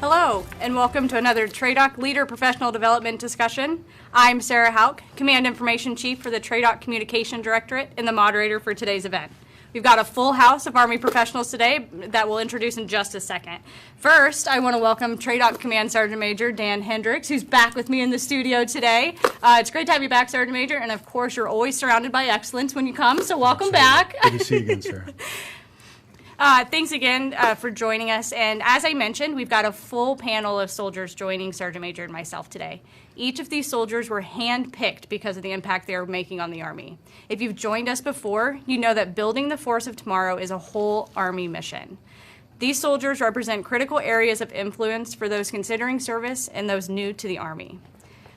Hello, and welcome to another TRADOC Leader Professional Development discussion. I'm Sarah Hauk, Command Information Chief for the TRADOC Communication Directorate and the moderator for today's event. We've got a full house of Army professionals today that we'll introduce in just a second. First, I want to welcome TRADOC Command Sergeant Major Dan Hendrex, who's back with me in the studio today. It's great to have you back, Sergeant Major, and of course, you're always surrounded by excellence when you come, so welcome back. Good to see you again, Sarah. Thanks again for joining us. And as I mentioned, we've got a full panel of soldiers joining Sergeant Major and myself today. Each of these soldiers were hand-picked because of the impact they are making on the Army. If you've joined us before, you know that building the force of tomorrow is a whole Army mission. These soldiers represent critical areas of influence for those considering service and those new to the Army.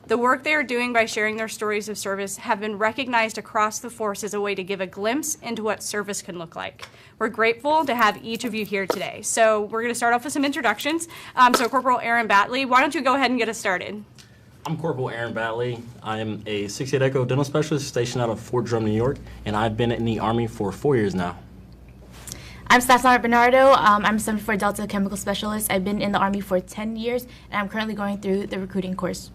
The work they are doing by sharing their stories of service have been recognized across the force as a way to give a glimpse into what service can look like. We're grateful to have each of you here today. So we're going to start off with some introductions. So Corporal Aaron Batley, why don't you go ahead and get us started? I'm Corporal Aaron Batley. I am a 68 Echo dental specialist stationed out of Fort Drum, New York, and I've been in the Army for 4 years now. I'm Staff Sergeant Bernardo. I'm a 74 Delta Chemical Specialist. I've been in the Army for 10 years, and I'm currently going through the recruiting course.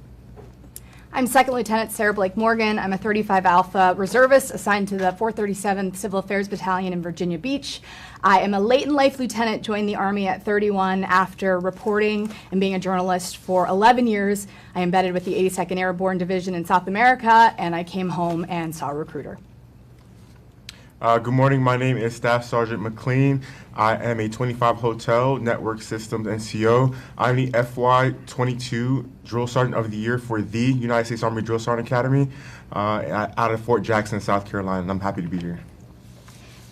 I'm Second Lieutenant Sarah Blake Morgan. I'm a 35 Alpha reservist assigned to the 437th Civil Affairs Battalion in Virginia Beach. I am a late-in-life lieutenant, joined the Army at 31 after reporting and being a journalist for 11 years. I embedded with the 82nd Airborne Division in South America, and I came home and saw a recruiter. Good morning. My name is Staff Sergeant McLean. I am a 25 Hotel Network Systems NCO. I'm the FY22 Drill Sergeant of the Year for the United States Army Drill Sergeant Academy out of Fort Jackson, South Carolina, and I'm happy to be here.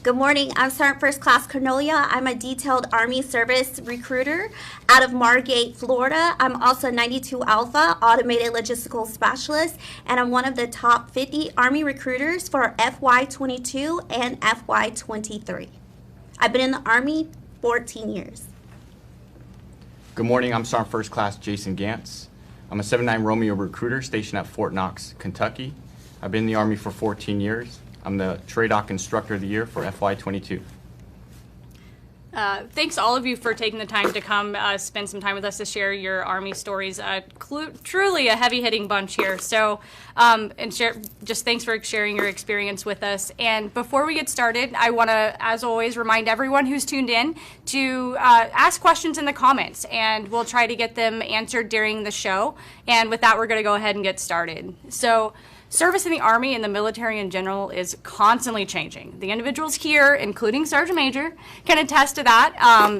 Good morning. I'm Sergeant First Class Cornelia. I'm a detailed Army service recruiter out of Margate, Florida. I'm also 92 Alpha automated logistical specialist, and I'm one of the top 50 Army recruiters for FY22 and FY23. I've been in the Army 14 years. Good morning. I'm Sergeant First Class Jason Gantz. I'm a 79 Romeo recruiter stationed at Fort Knox, Kentucky. I've been in the Army for 14 years. I'm the TRADOC Instructor of the Year for FY22. Thanks all of you for taking the time to come spend some time with us to share your Army stories. Truly a heavy-hitting bunch here. So, just thanks for sharing your experience with us. And before we get started, I want to, as always, remind everyone who's tuned in to ask questions in the comments, and we'll try to get them answered during the show. And with that, we're going to go ahead and get started. So, service in the Army and the military in general is constantly changing. The individuals here, including Sergeant Major, can attest to that.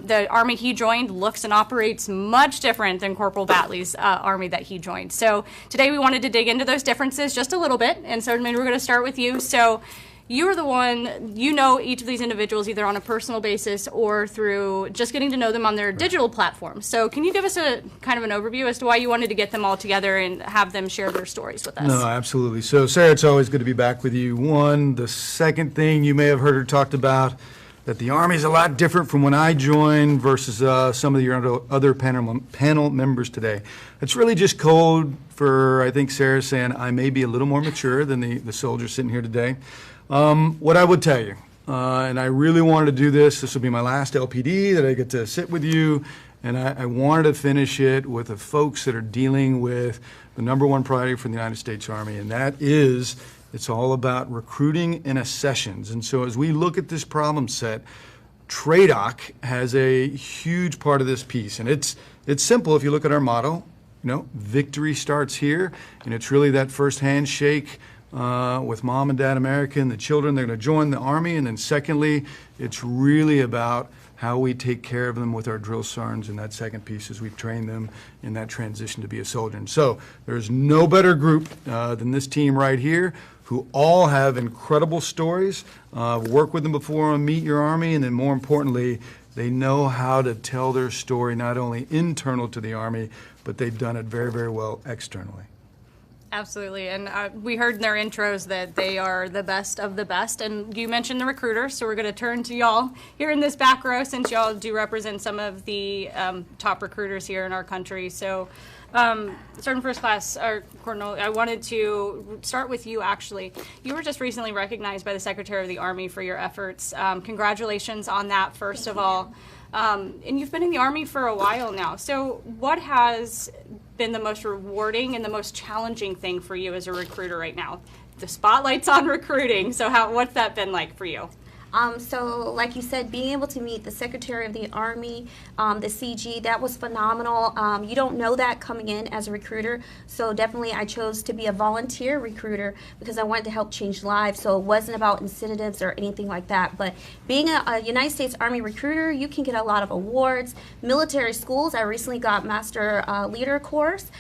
The Army he joined looks and operates much different than Corporal Batley's Army that he joined. So today we wanted to dig into those differences just a little bit. And Sergeant Major, we're going to start with you. So you're the one, you know each of these individuals either on a personal basis or through just getting to know them on their digital platform. So can you give us a kind of an overview as to why you wanted to get them all together and have them share their stories with us? No, absolutely. So, Sarah, it's always good to be back with you. One, the second thing you may have heard her talked about, that the Army is a lot different from when I joined versus some of your other panel members today. It's really just code for, I think, Sarah saying I may be a little more mature than the soldiers sitting here today. What I would tell you, and I really wanted to do this will be my last LPD that I get to sit with you, and I wanted to finish it with the folks that are dealing with the number one priority for the United States Army, and that is, it's all about recruiting and accessions. And so as we look at this problem set, TRADOC has a huge part of this piece, and it's simple if you look at our motto. You know, victory starts here, and it's really that first handshake with Mom and Dad America and the children. They're going to join the Army. And then secondly, it's really about how we take care of them with our drill sergeants, and that second piece is we train them in that transition to be a soldier. And so there's no better group than this team right here, who all have incredible stories. Work with them before and meet your Army, and then more importantly, they know how to tell their story not only internal to the Army, but they've done it very, very well externally. Absolutely, and we heard in their intros that they are the best of the best, and you mentioned the recruiters, so we're going to turn to y'all here in this back row since y'all do represent some of the top recruiters here in our country. So Sergeant First Class, Colonel, I wanted to start with you actually. You were just recently recognized by the Secretary of the Army for your efforts. Congratulations on that, first of all. And you've been in the Army for a while now. So what has been the most rewarding and the most challenging thing for you as a recruiter right now? The spotlight's on recruiting, so what's that been like for you? So like you said, being able to meet the Secretary of the Army, the CG, that was phenomenal. You don't know that coming in as a recruiter, so definitely I chose to be a volunteer recruiter because I wanted to help change lives, so it wasn't about incentives or anything like that. But being a United States Army recruiter, you can get a lot of awards. Military schools, I recently got Master Leader course,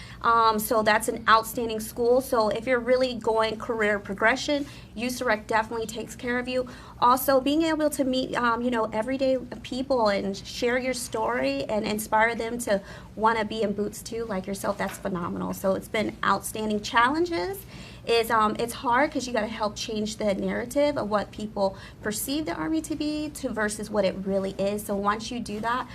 so that's an outstanding school. So if you're really going career progression, USAREC definitely takes care of you. Also, being able to meet, everyday people and share your story and inspire them to want to be in boots too, like yourself, that's phenomenal. So it's been outstanding. Challenges is it's hard because you got to help change the narrative of what people perceive the Army to be to versus what it really is. So once you do that,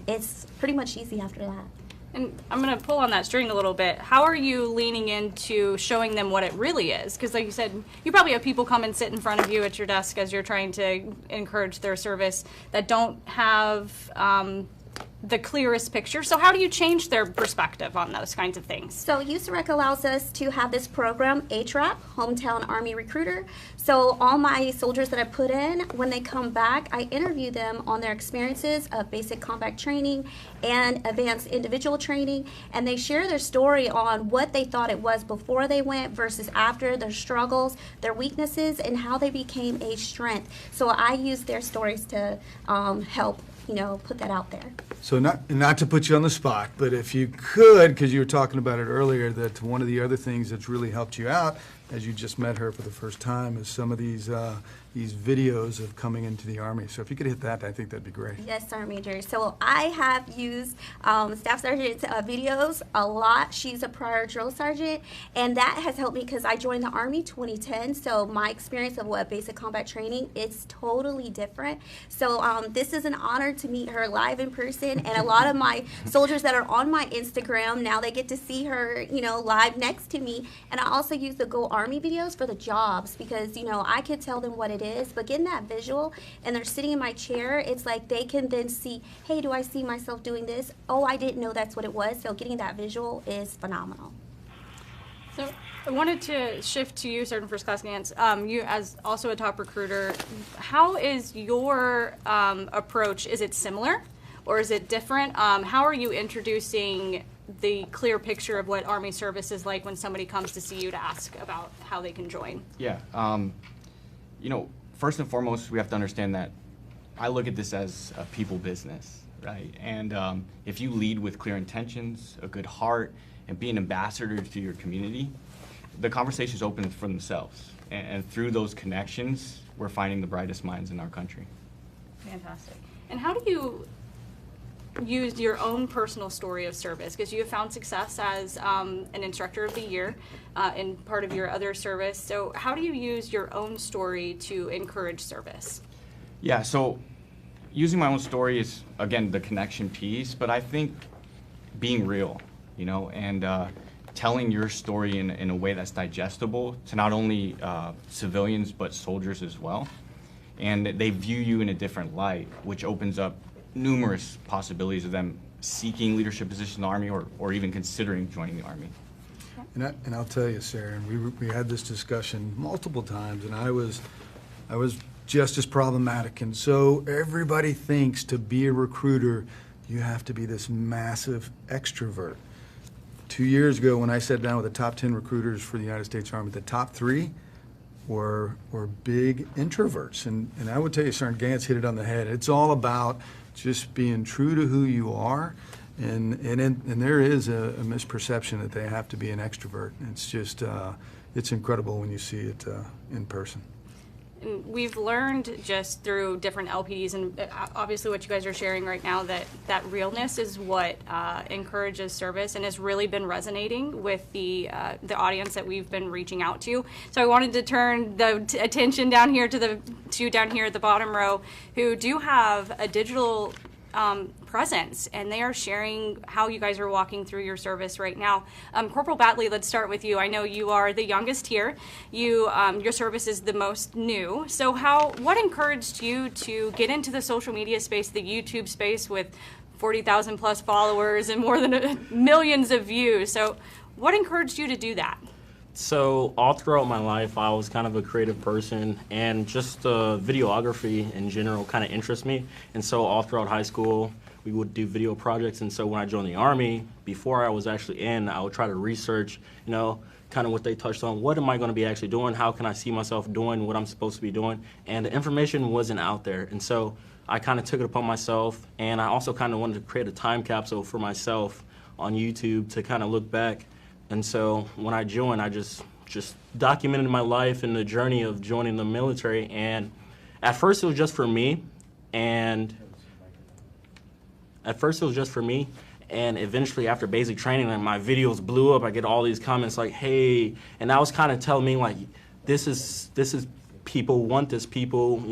it's pretty much easy after that. And I'm going to pull on that string a little bit. How are you leaning into showing them what it really is? Because like you said, you probably have people come and sit in front of you at your desk as you're trying to encourage their service that don't have the clearest picture. So how do you change their perspective on those kinds of things? So USAREC allows us to have this program, HRAP, Hometown Army Recruiter. So all my soldiers that I put in, when they come back, I interview them on their experiences of basic combat training and advanced individual training, and they share their story on what they thought it was before they went versus after, their struggles, their weaknesses, and how they became a strength. So I use their stories to help put that out there. So not to put you on the spot, but if you could, because you were talking about it earlier, that one of the other things that's really helped you out, as you just met her for the first time, is some of these videos of coming into the Army. So if you could hit that, I think that'd be great. Yes, Sergeant Major. So I have used Staff Sergeant's videos a lot. She's a prior drill sergeant, and that has helped me because I joined the Army 2010. So my experience of what basic combat training is totally different. So this is an honor to meet her live in person, and a lot of my soldiers that are on my Instagram now, they get to see her, live next to me. And I also use the Go Army videos for the jobs because I could tell them what it is, but getting that visual and they're sitting in my chair, it's like they can then see, hey, do I see myself doing this? Oh, I didn't know that's what it was. So getting that visual is phenomenal. So I wanted to shift to you, Sergeant First Class Gantz. You as also a top recruiter, how is your approach? Is it similar or is it different? How are you introducing the clear picture of what Army service is like when somebody comes to see you to ask about how they can join? Yeah, first and foremost, we have to understand that I look at this as a people business, right? And if you lead with clear intentions, a good heart, and be an ambassador to your community, the conversations open for themselves. And through those connections, we're finding the brightest minds in our country. Fantastic. And how do you use your own personal story of service? Because you have found success as an instructor of the year in part of your other service. So how do you use your own story to encourage service? Yeah, so using my own story is, again, the connection piece, but I think being real, and telling your story in a way that's digestible to not only civilians but soldiers as well. And they view you in a different light, which opens up numerous possibilities of them seeking leadership positions in the Army or even considering joining the Army. And I'll tell you, Sarah, and we had this discussion multiple times, and I was just as problematic. And so everybody thinks to be a recruiter, you have to be this massive extrovert. 2 years ago, when I sat down with the top 10 recruiters for the United States Army, the top 3 were big introverts. And I would tell you, Sergeant Gantz hit it on the head. It's all about just being true to who you are. And there is a misperception that they have to be an extrovert. It's just, it's incredible when you see it in person. And we've learned just through different LPDs and obviously what you guys are sharing right now that realness is what encourages service and has really been resonating with the audience that we've been reaching out to. So I wanted to turn the attention down here to down here at the bottom row who do have a digital presence, and they are sharing how you guys are walking through your service right now. Corporal Batley, let's start with you. I know you are the youngest here. Your service is the most new. So what encouraged you to get into the social media space, the YouTube space with 40,000 plus followers and more than millions of views? So what encouraged you to do that? So all throughout my life, I was kind of a creative person, and just videography in general kind of interests me. And so all throughout high school, we would do video projects. And so when I joined the Army, before I was actually in, I would try to research, kind of what they touched on. What am I going to be actually doing? How can I see myself doing what I'm supposed to be doing? And the information wasn't out there. And so I kind of took it upon myself, and I also kind of wanted to create a time capsule for myself on YouTube to kind of look back. And so when I joined, I just documented my life and the journey of joining the military. And at first it was just for me, and eventually after basic training, like, my videos blew up. I get all these comments like, "Hey," and that was kind of telling me, like, this is people want this. People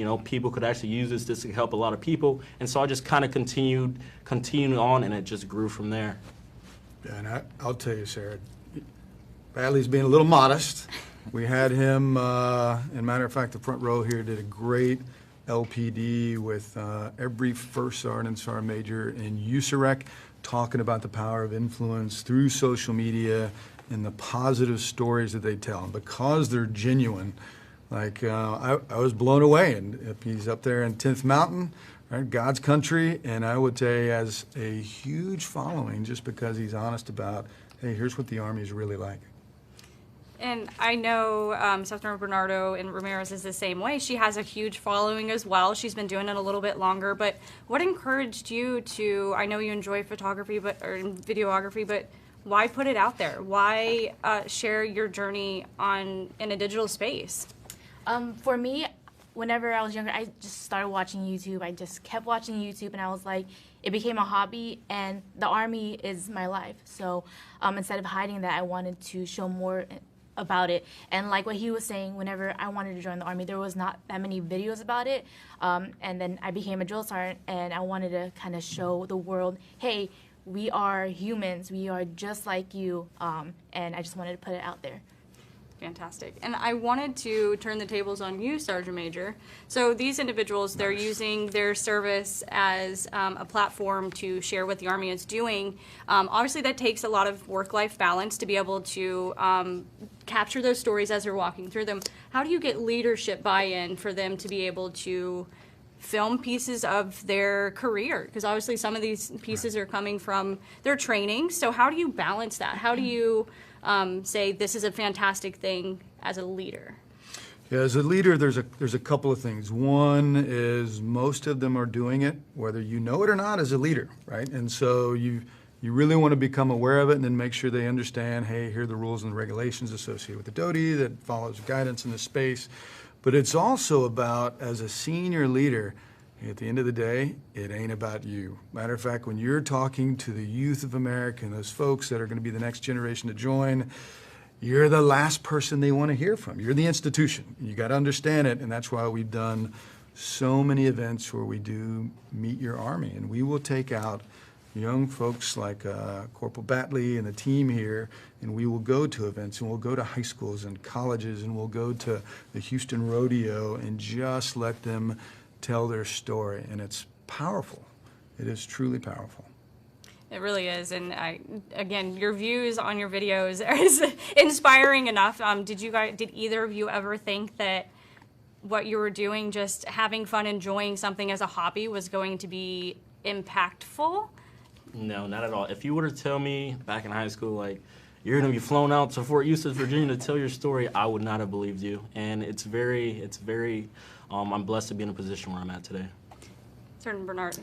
could actually use this. This could help a lot of people. And so I just kind of continued on, and it just grew from there. Yeah, and I'll tell you, Sarah, Batley's being a little modest. We had him, and matter of fact, the front row here did a great LPD with every first sergeant and sergeant major in USAREC talking about the power of influence through social media and the positive stories that they tell. And because they're genuine, like I was blown away. And if he's up there in 10th Mountain, right, God's country, and I would say has a huge following just because he's honest about, hey, here's what the Army is really like. And I know Senator Bernardo and Ramirez is the same way. She has a huge following as well. She's been doing it a little bit longer. But what encouraged you to, I know you enjoy photography or videography, but why put it out there? Why share your journey in a digital space? For me, whenever I was younger, I just started watching YouTube. I just kept watching YouTube, and I was like, it became a hobby, and the Army is my life. So instead of hiding that, I wanted to show more about it. And like what he was saying, whenever I wanted to join the Army, there was not that many videos about it. And then I became a drill sergeant, and I wanted to kind of show the world, hey, we are humans. We are just like you. And I just wanted to put it out there. Fantastic. And I wanted to turn the tables on you, Sergeant Major. So these individuals, they're using their service as a platform to share what the Army is doing. Obviously, that takes a lot of work-life balance to be able to capture those stories as they're walking through them. How do you get leadership buy-in for them to be able to film pieces of their career? Because obviously some of these pieces are coming from their training. So how do you balance that? How do you say this is a fantastic thing as a leader? Yeah, as a leader, there's a couple of things. One is most of them are doing it, whether you know it or not, as a leader, right? And so you really want to become aware of it and then make sure they understand, hey, here are the rules and the regulations associated with the DOTI that follows guidance in this space. But it's also about, as a senior leader, at the end of the day, it ain't about you. Matter of fact, when you're talking to the youth of America and those folks that are going to be the next generation to join, you're the last person they want to hear from. You're the institution. You got to understand it, and that's why we've done so many events where we do meet your Army, and we will take out young folks like Corporal Batley and the team here, and we will go to events, and we'll go to high schools and colleges, and we'll go to the Houston Rodeo and just let them tell their story. And it's powerful. It is truly powerful. It really is. And again, your views on your videos is inspiring enough. Did either of you ever think that what you were doing, just having fun, enjoying something as a hobby, was going to be impactful? No, not at all. If you were to tell me back in high school, like, you're going to be flown out to Fort Eustis, Virginia to tell your story, I would not have believed you. And it's very, I'm blessed to be in a position where I'm at today. Sergeant Bernard.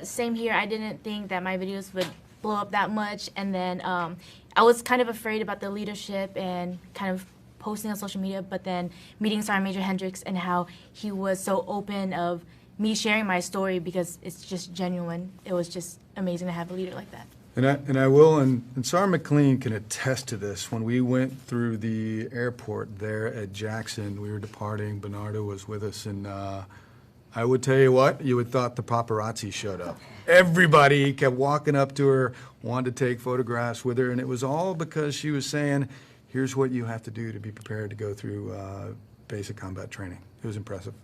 Same here. I didn't think that my videos would blow up that much. And then I was kind of afraid about the leadership and kind of posting on social media, but then meeting Sergeant Major Hendrex and how he was so open of me sharing my story because it's just genuine. It was just amazing to have a leader like that. And I will, and Sergeant McLean can attest to this. When we went through the airport there at Jackson, we were departing. Bernardo was with us, and I would tell you what, you would thought the paparazzi showed up. Everybody kept walking up to her, wanted to take photographs with her, and it was all because she was saying, here's what you have to do to be prepared to go through basic combat training. It was impressive.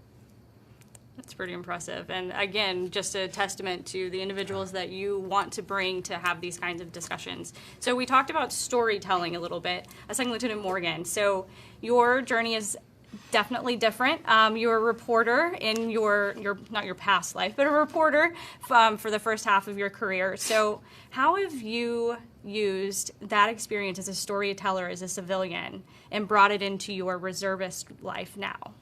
That's pretty impressive. And again, just a testament to the individuals that you want to bring to have these kinds of discussions. So we talked about storytelling a little bit. Second Lieutenant Morgan, so your journey is definitely different. You're a reporter in your not your past life, but a reporter for the first half of your career. So how have you used that experience as a storyteller, as a civilian, and brought it into your reservist life now?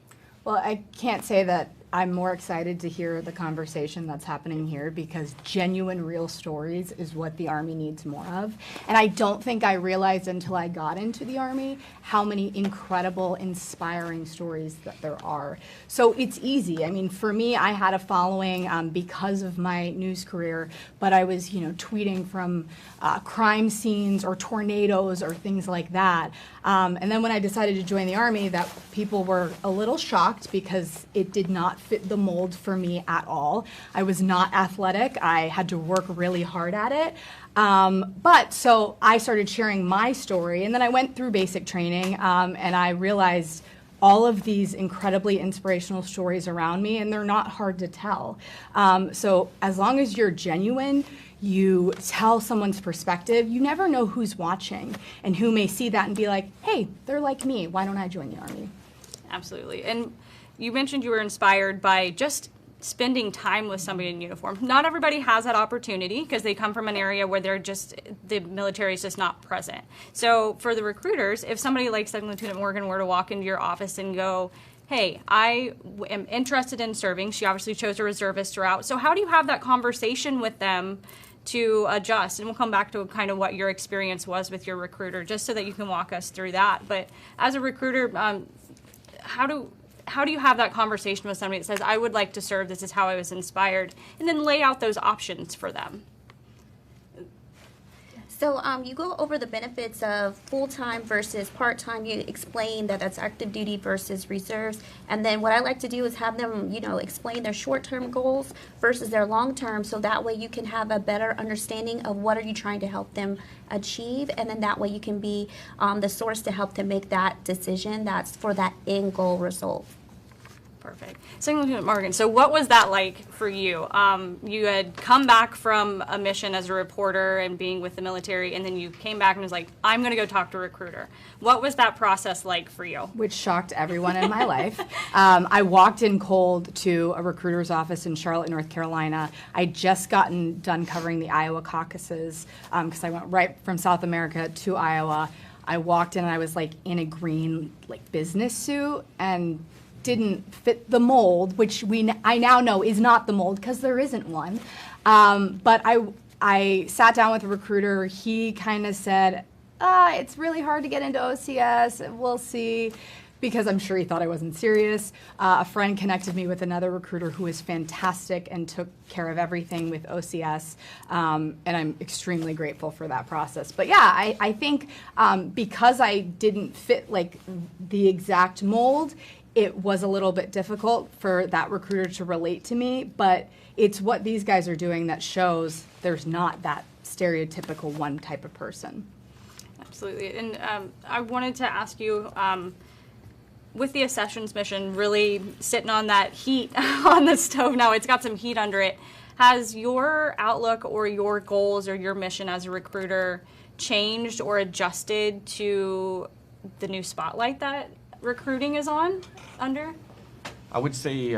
Well, I can't say that I'm more excited to hear the conversation that's happening here, because genuine, real stories is what the Army needs more of. And I don't think I realized until I got into the Army how many incredible, inspiring stories that there are. So it's easy. I mean, for me, I had a following because of my news career, but I was, tweeting from crime scenes or tornadoes or things like that. And then when I decided to join the Army, that people were a little shocked because it did not fit the mold for me at all. I was not athletic. I had to work really hard at it. But so I started sharing my story, and then I went through basic training, and I realized all of these incredibly inspirational stories around me, and they're not hard to tell. So as long as you're genuine, you tell someone's perspective, you never know who's watching and who may see that and be like, hey, they're like me. Why don't I join the Army? Absolutely. And you mentioned you were inspired by just spending time with somebody in uniform. Not everybody has that opportunity because they come from an area where the military is just not present. So for the recruiters, if somebody like Second Lieutenant Morgan were to walk into your office and go, hey, I am interested in serving. She obviously chose a reservist route. So how do you have that conversation with them to adjust? And we'll come back to kind of what your experience was with your recruiter, just so that you can walk us through that. But as a recruiter, how do you have that conversation with somebody that says, I would like to serve, this is how I was inspired, and then lay out those options for them? So you go over the benefits of full-time versus part-time. You explain that that's active duty versus reserves. And then what I like to do is have them, explain their short-term goals versus their long-term, so that way you can have a better understanding of what are you trying to help them achieve. And then that way you can be the source to help them make that decision that's for that end goal result. Perfect. Second Lieutenant Morgan, so what was that like for you? You had come back from a mission as a reporter and being with the military, and then you came back and was like, I'm going to go talk to a recruiter. What was that process like for you? Which shocked everyone in my life. I walked in cold to a recruiter's office in Charlotte, North Carolina. I'd just gotten done covering the Iowa caucuses because I went right from South America to Iowa. I walked in and I was like in a green business suit and didn't fit the mold, which I now know is not the mold because there isn't one. But I sat down with a recruiter. He kind of said, it's really hard to get into OCS. We'll see, because I'm sure he thought I wasn't serious. A friend connected me with another recruiter who is fantastic and took care of everything with OCS, and I'm extremely grateful for that process. But yeah, I think because I didn't fit the exact mold, it was a little bit difficult for that recruiter to relate to me, but it's what these guys are doing that shows there's not that stereotypical one type of person. Absolutely. And I wanted to ask you, with the accessions mission really sitting on that heat on the stove now, it's got some heat under it. Has your outlook or your goals or your mission as a recruiter changed or adjusted to the new spotlight that recruiting is under? I would say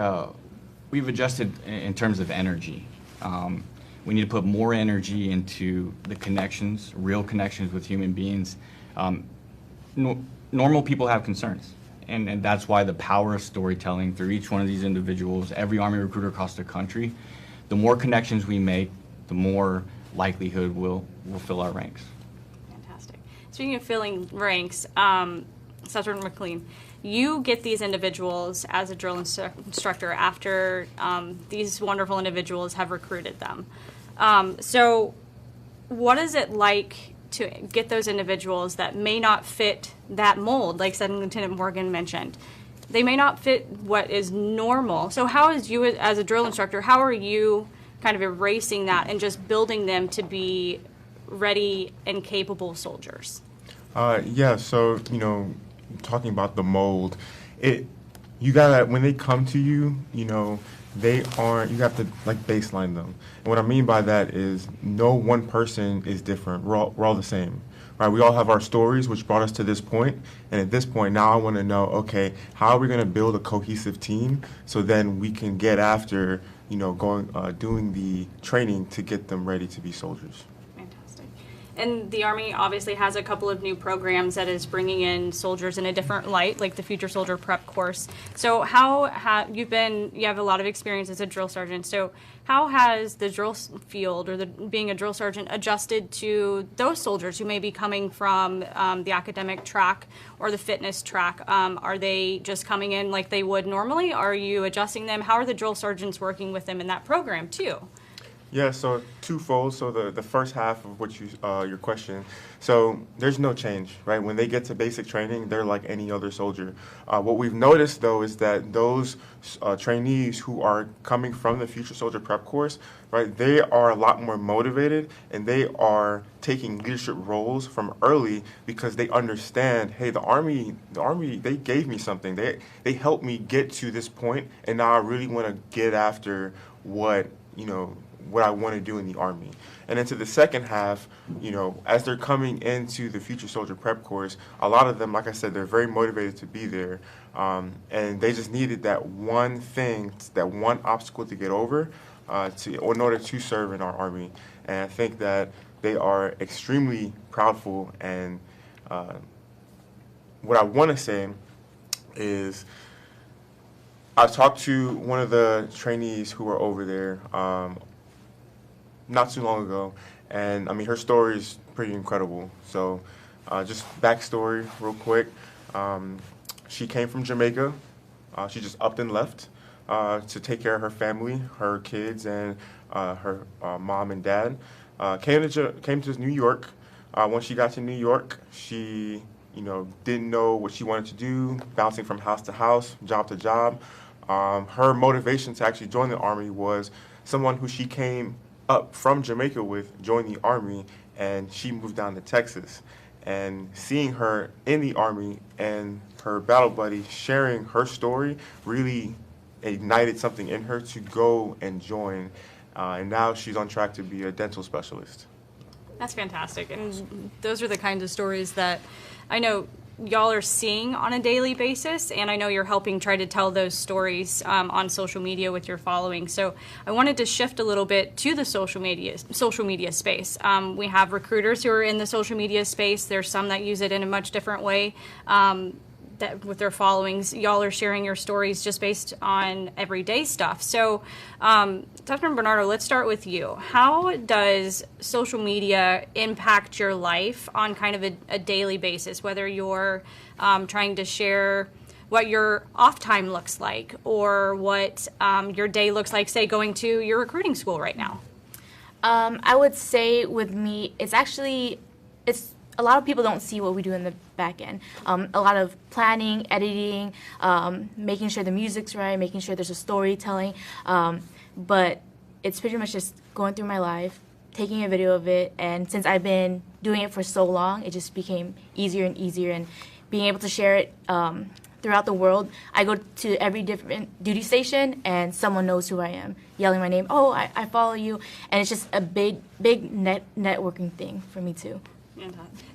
we've adjusted in terms of energy. We need to put more energy into the connections, real connections with human beings. Normal people have concerns, and that's why the power of storytelling through each one of these individuals, every Army recruiter across the country, the more connections we make, the more likelihood we'll fill our ranks. Fantastic. Speaking of filling ranks, Sergeant McLean, you get these individuals as a drill instructor after these wonderful individuals have recruited them. So what is it like to get those individuals that may not fit that mold, like Second Lieutenant Morgan mentioned? they may not fit what is normal. So how is you as a drill instructor, how are you kind of erasing that and just building them to be ready and capable soldiers? Yeah, so, talking about the mold, you gotta, when they come to you, you have to like baseline them. And what I mean by that is no one person is different. We're all the same. Right? We all have our stories which brought us to this point, and at this point now I want to know, okay, how are we going to build a cohesive team so then we can get after, doing the training to get them ready to be soldiers. Fantastic. And the Army obviously has a couple of new programs that is bringing in soldiers in a different light, like the Future Soldier Prep course. So how you have a lot of experience as a drill sergeant. So how has the drill field or being a drill sergeant adjusted to those soldiers who may be coming from the academic track or the fitness track? Are they just coming in like they would normally? Are you adjusting them? How are the drill sergeants working with them in that program too? Yeah, so twofold. So the first half of what your question. So there's no change, right? When they get to basic training, they're like any other soldier. What we've noticed though is that those trainees who are coming from the Future Soldier Prep course, right? They are a lot more motivated and they are taking leadership roles from early because they understand, hey, the Army, they gave me something. They helped me get to this point, and now I really want to get after what I want to do in the Army. And then to the second half, as they're coming into the Future Soldier Prep course, a lot of them, like I said, they're very motivated to be there. And they just needed that one thing, that one obstacle to get over in order to serve in our Army. And I think that they are extremely proudful. And what I want to say is, I talked to one of the trainees who were over there not too long ago, and I mean her story is pretty incredible. So just backstory real quick. She came from Jamaica. She just upped and left to take care of her family, her kids, and her mom and dad. Came to New York. Once she got to New York, she didn't know what she wanted to do, bouncing from house to house, job to job. Her motivation to actually join the Army was someone who she came up from Jamaica with joined the Army, and she moved down to Texas. And seeing her in the Army and her battle buddy sharing her story really ignited something in her to go and join. And now she's on track to be a dental specialist. That's fantastic. And those are the kinds of stories that I know y'all are seeing on a daily basis, and I know you're helping try to tell those stories on social media with your following. So I wanted to shift a little bit to the social media space. We have recruiters who are in the social media space. There's some that use it in a much different way. That with their followings, y'all are sharing your stories just based on everyday stuff. So, Dr. Bernardo, let's start with you. How does social media impact your life on kind of a daily basis, whether you're trying to share what your off time looks like or what your day looks like, say, going to your recruiting school right now? I would say with me, it's a lot of people don't see what we do in the back end. A lot of planning, editing, making sure the music's right, making sure there's a storytelling. But it's pretty much just going through my life, taking a video of it, and since I've been doing it for so long, it just became easier and easier, and being able to share it throughout the world. I go to every different duty station, and someone knows who I am, yelling my name, oh, I follow you, and it's just a big networking thing for me too.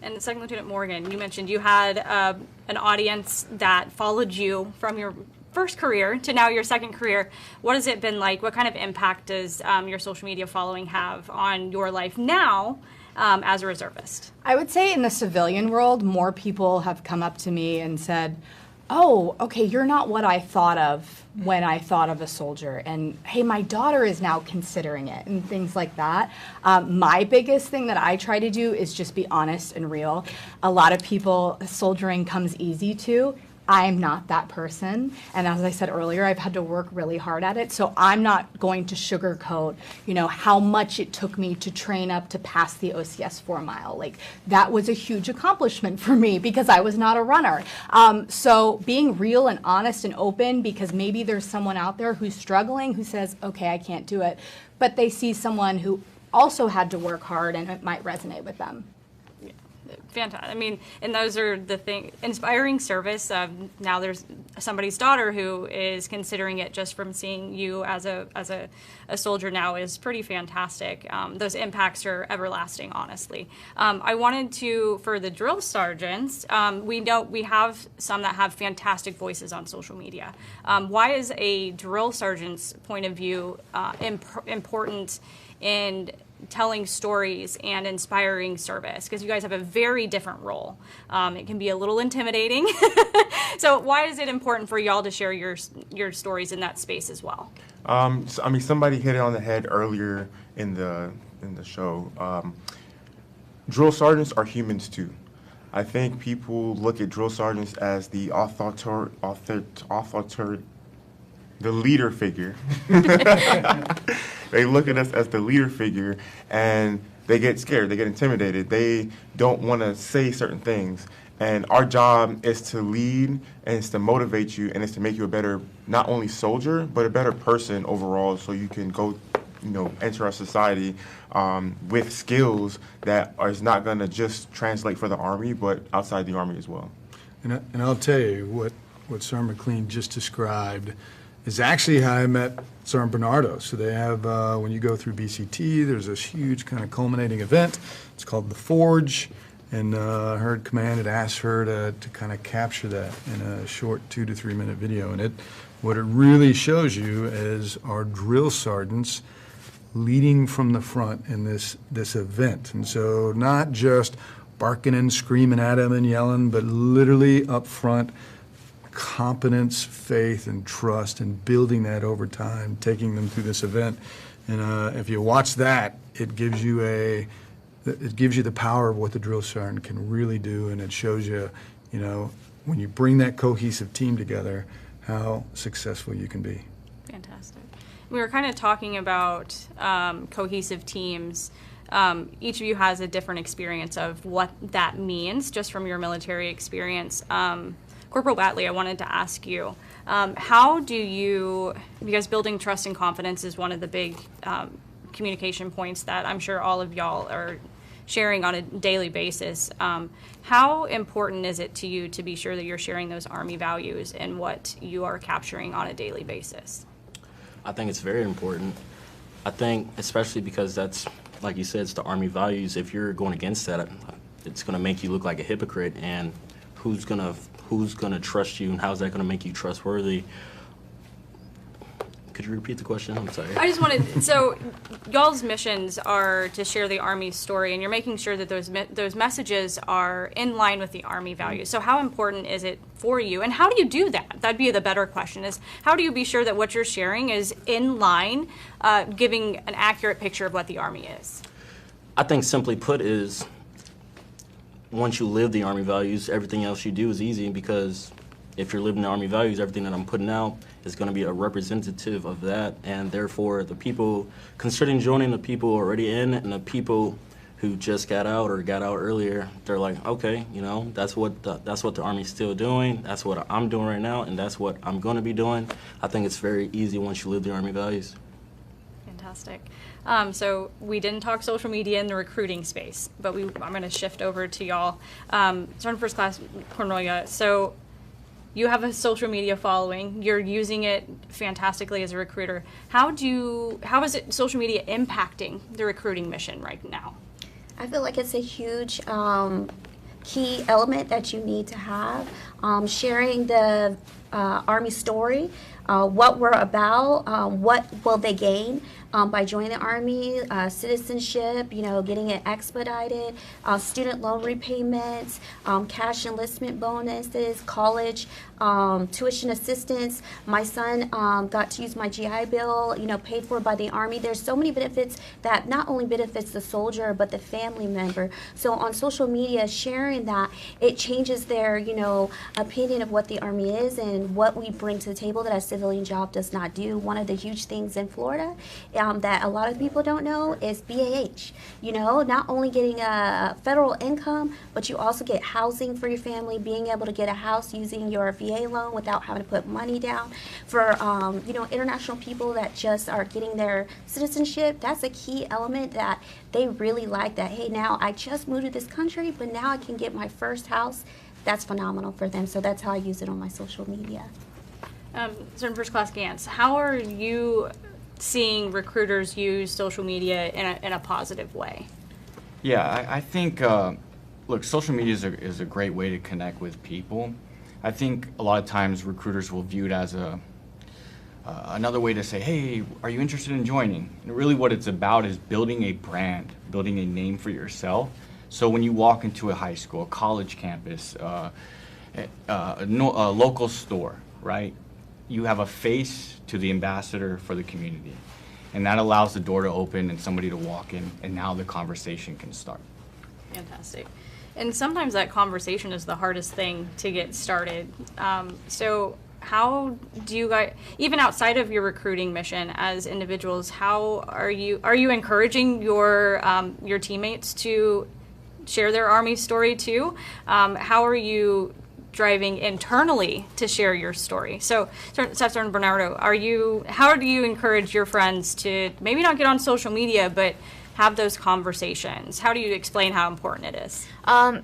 And Second Lieutenant Morgan, you mentioned you had an audience that followed you from your first career to now your second career. What has it been like? What kind of impact does your social media following have on your life now as a reservist? I would say in the civilian world, more people have come up to me and said, oh, okay, you're not what I thought of when I thought of a soldier. And hey, my daughter is now considering it and things like that. My biggest thing that I try to do is just be honest and real. A lot of people, soldiering comes easy to. I'm not that person. And as I said earlier, I've had to work really hard at it. So I'm not going to sugarcoat, how much it took me to train up to pass the OCS 4 mile. Like, that was a huge accomplishment for me because I was not a runner. So being real and honest and open, because maybe there's someone out there who's struggling who says, okay, I can't do it, but they see someone who also had to work hard and it might resonate with them. Fantastic. I mean, and those are the things. Inspiring service. Now there's somebody's daughter who is considering it just from seeing you as a soldier now is pretty fantastic. Those impacts are everlasting, honestly. I wanted to, for the drill sergeants, we know we have some that have fantastic voices on social media. Why is a drill sergeant's point of view important in telling stories and inspiring service? Because you guys have a very different role. It can be a little intimidating. So why is it important for y'all to share your stories in that space as well? Somebody hit it on the head earlier in the show. Drill sergeants are humans too. I think people look at drill sergeants as the the leader figure. They look at us as the leader figure, and they get scared, they get intimidated. They don't want to say certain things. And our job is to lead, and it's to motivate you, and it's to make you a better, not only soldier, but a better person overall, so you can go, enter our society with skills that is not going to just translate for the Army, but outside the Army as well. And I'll tell you what Sergeant McLean just described is actually how I met Sergeant Bernardo. So they have, when you go through BCT, there's this huge kind of culminating event. It's called the Forge, and I heard Command had asked her to kind of capture that in a short 2 to 3 minute video. And what it really shows you is our drill sergeants leading from the front in this event. And so not just barking and screaming at him and yelling, but literally up front, competence, faith, and trust, and building that over time, taking them through this event. And if you watch that, it gives you the power of what the drill sergeant can really do, and it shows you, when you bring that cohesive team together, how successful you can be. Fantastic. We were kind of talking about cohesive teams. Each of you has a different experience of what that means, just from your military experience. Corporal Batley, I wanted to ask you, how do you, because building trust and confidence is one of the big communication points that I'm sure all of y'all are sharing on a daily basis. How important is it to you to be sure that you're sharing those Army values and what you are capturing on a daily basis? I think it's very important. I think especially because that's, like you said, it's the Army values. If you're going against that, it's going to make you look like a hypocrite, and who's gonna trust you, and how's that gonna make you trustworthy? Could you repeat the question? I'm sorry. I just wanted, so y'all's missions are to share the Army story, and you're making sure that those messages are in line with the Army values. So how important is it for you, and how do you do that? That'd be the better question, is how do you be sure that what you're sharing is in line, giving an accurate picture of what the Army is? I think simply put is, once you live the Army values, everything else you do is easy, because if you're living the Army values, everything that I'm putting out is going to be a representative of that, and therefore the people considering joining, the people already in, and the people who just got out or got out earlier, they're like, okay, that's what the Army's still doing, that's what I'm doing right now, and that's what I'm going to be doing. I think it's very easy once you live the Army values. Fantastic. So we didn't talk social media in the recruiting space, but I'm going to shift over to y'all. Sergeant First Class Cornelia, so you have a social media following. You're using it fantastically as a recruiter. How is social media impacting the recruiting mission right now? I feel like it's a huge key element that you need to have. Sharing the Army story, what we're about, what will they gain by joining the Army, citizenship, getting it expedited, student loan repayments, cash enlistment bonuses, college tuition assistance. My son got to use my GI Bill, paid for by the Army. There's so many benefits that not only benefits the soldier, but the family member. So on social media, sharing that, it changes their, opinion of what the Army is and what we bring to the table that a civilian job does not do. One of the huge things in Florida that a lot of people don't know is BAH. Not only getting a federal income, but you also get housing for your family, being able to get a house using your VA loan without having to put money down. For international people that just are getting their citizenship, that's a key element that they really like, that, hey, now I just moved to this country, but now I can get my first house. That's phenomenal for them. So that's how I use it on my social media. So in First Class Gantz, how are you seeing recruiters use social media in a positive way? Yeah, I think, look, social media is a great way to connect with people. I think a lot of times recruiters will view it as another way to say, hey, are you interested in joining? And really what it's about is building a brand, building a name for yourself. So when you walk into a high school, a college campus, a local store, right? You have a face to the ambassador for the community. And that allows the door to open and somebody to walk in, and now the conversation can start. Fantastic. And sometimes that conversation is the hardest thing to get started. So how do you guys, even outside of your recruiting mission as individuals, how are you encouraging your teammates to share their Army story too? How are you driving internally to share your story? So, Staff Sergeant Bernardo, how do you encourage your friends to maybe not get on social media, but have those conversations? How do you explain how important it is? Well,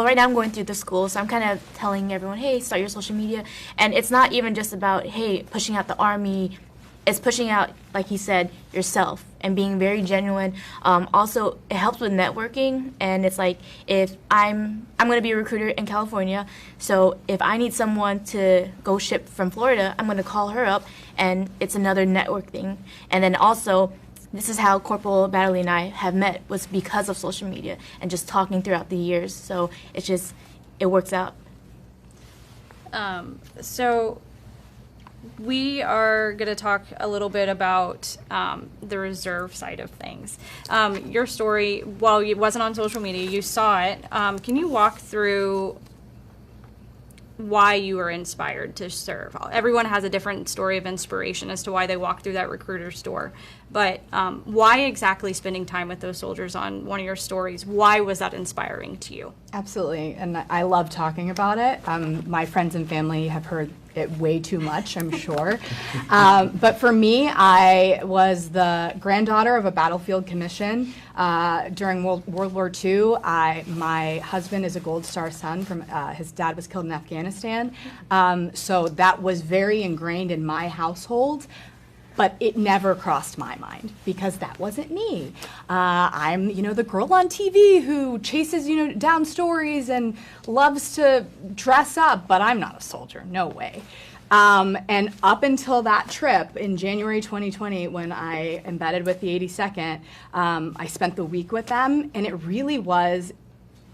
right now I'm going through the school, so I'm kind of telling everyone, hey, start your social media. And it's not even just about, hey, pushing out the Army. It's pushing out, like he said, yourself and being very genuine. Also, it helps with networking. And it's like, if I'm going to be a recruiter in California, so if I need someone to go ship from Florida, I'm going to call her up, and it's another network thing. And then also, this is how Corporal Battley and I have met, was because of social media and just talking throughout the years. So it works out. So we are going to talk a little bit about the reserve side of things. Your story, while it wasn't on social media, you saw it. Can you walk through why you were inspired to serve? Everyone has a different story of inspiration as to why they walk through that recruiter's door. But why exactly spending time with those soldiers on one of your stories? Why was that inspiring to you? Absolutely, and I love talking about it. My friends and family have heard it way too much, I'm sure. But for me, I was the granddaughter of a battlefield commission. During World War II, my husband is a Gold Star son from, his dad was killed in Afghanistan. So that was very ingrained in my household. But it never crossed my mind because that wasn't me. I'm, the girl on TV who chases, down stories and loves to dress up, but I'm not a soldier, no way. And up until that trip in January 2020, when I embedded with the 82nd, I spent the week with them, and it really was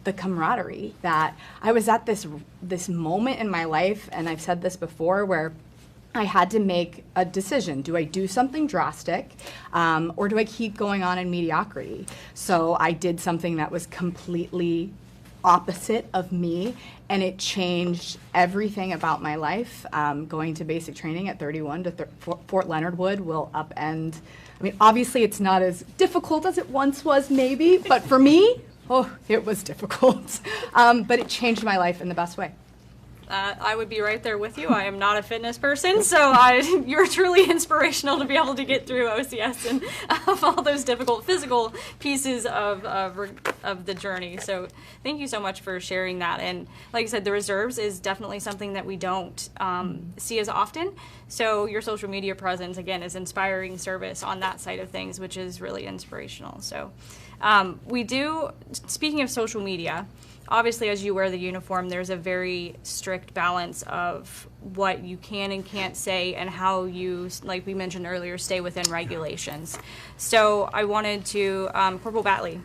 the camaraderie that I was at this moment in my life, and I've said this before, where I had to make a decision. Do I do something drastic, or do I keep going on in mediocrity? So I did something that was completely opposite of me, and it changed everything about my life. Going to basic training at 31 to Fort Leonard Wood will upend. I mean, obviously it's not as difficult as it once was, maybe, but for me, it was difficult. But it changed my life in the best way. I would be right there with you. I am not a fitness person, so you're truly inspirational to be able to get through OCS and all those difficult physical pieces of the journey. So thank you so much for sharing that. And like I said, the reserves is definitely something that we don't see as often. So your social media presence, again, is inspiring service on that side of things, which is really inspirational. So we do, speaking of social media, obviously, as you wear the uniform, there's a very strict balance of what you can and can't say and how you, like we mentioned earlier, stay within regulations. So I wanted to, Corporal Batley,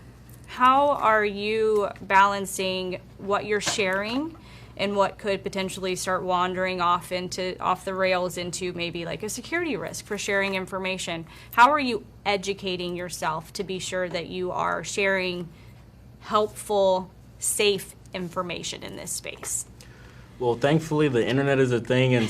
how are you balancing what you're sharing and what could potentially start wandering off the rails into maybe like a security risk for sharing information? How are you educating yourself to be sure that you are sharing helpful, safe information in this space? Well, thankfully, the internet is a thing, and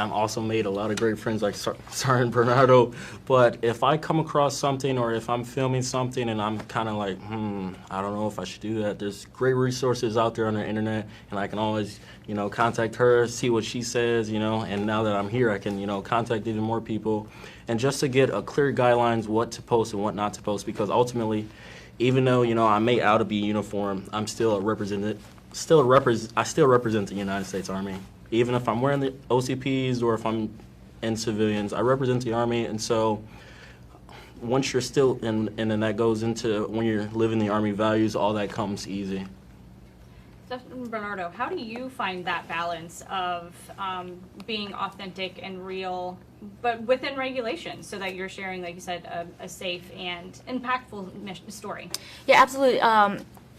I've also made a lot of great friends like Sergeant Bernardo. But if I come across something or if I'm filming something and I'm kind of like, I don't know if I should do that, there's great resources out there on the internet, and I can always, contact her, see what she says, and now that I'm here, I can, contact even more people. And just to get a clear guidelines what to post and what not to post, because ultimately, even though, I may out to be uniform, I'm still a representative. I still represent the United States Army. Even if I'm wearing the OCPs or if I'm in civilians, I represent the Army. And so once you're still in, and then that goes into when you're living the Army values, all that comes easy. Sergeant Bernardo, how do you find that balance of being authentic and real, but within regulations, so that you're sharing, like you said, a safe and impactful story? Yeah, absolutely.